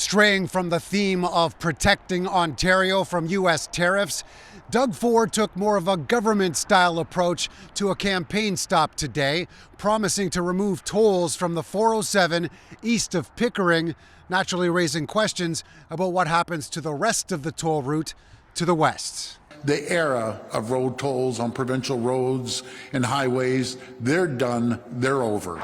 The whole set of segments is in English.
Straying from the theme of protecting Ontario from U.S. tariffs, Doug Ford took more of a government-style approach to a campaign stop today, promising to remove tolls from the 407 east of Pickering, naturally raising questions about what happens to the rest of the toll route to the west. The era of road tolls on provincial roads and highways, they're done, they're over.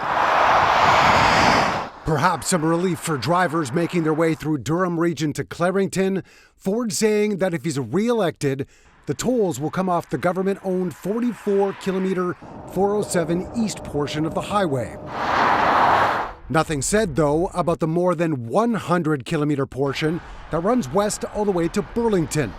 Perhaps some relief for drivers making their way through Durham Region to Clarington. Ford saying that if he's re-elected, the tolls will come off the government-owned 44-kilometer 407 east portion of the highway. Nothing said, though, about the more than 100-kilometer portion that runs west all the way to Burlington,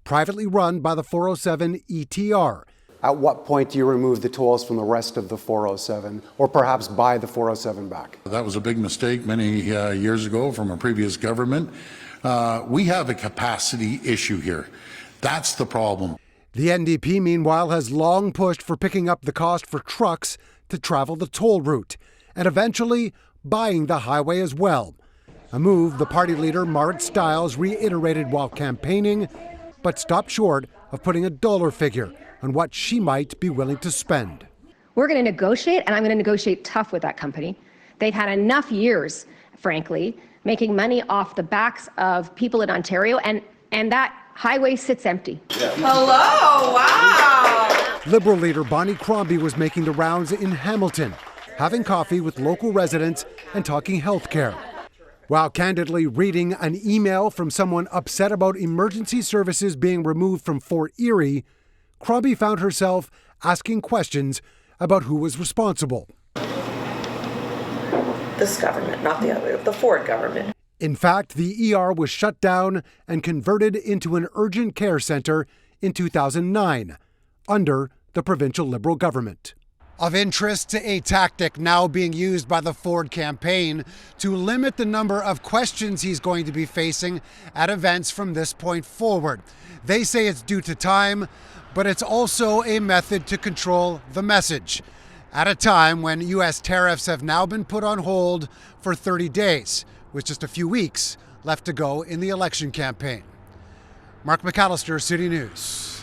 privately run by the 407 ETR. At what point do you remove the tolls from the rest of the 407, or perhaps buy the 407 back? That was a big mistake many years ago from a previous government. We have a capacity issue here. That's the problem. The NDP, meanwhile, has long pushed for picking up the cost for trucks to travel the toll route, and eventually buying the highway as well. A move the party leader Marit Stiles reiterated while campaigning, but stopped short of putting a dollar figure on what she might be willing to spend. We're going to negotiate, and I'm going to negotiate tough with that company. They've had enough years, frankly, making money off the backs of people in Ontario, and that highway sits empty. Yeah. Hello, wow. Liberal leader Bonnie Crombie was making the rounds in Hamilton, having coffee with local residents and talking healthcare, while candidly reading an email from someone upset about emergency services being removed from Fort Erie. Crombie found herself asking questions about who was responsible. This government, not the other, the Ford government. In fact, the ER was shut down and converted into an urgent care center in 2009, under the provincial Liberal government. Of interest, a tactic now being used by the Ford campaign to limit the number of questions he's going to be facing at events from this point forward. They say it's due to time, but it's also a method to control the message at a time when U.S. tariffs have now been put on hold for 30 days, with just a few weeks left to go in the election campaign. Mark McAllister, City News.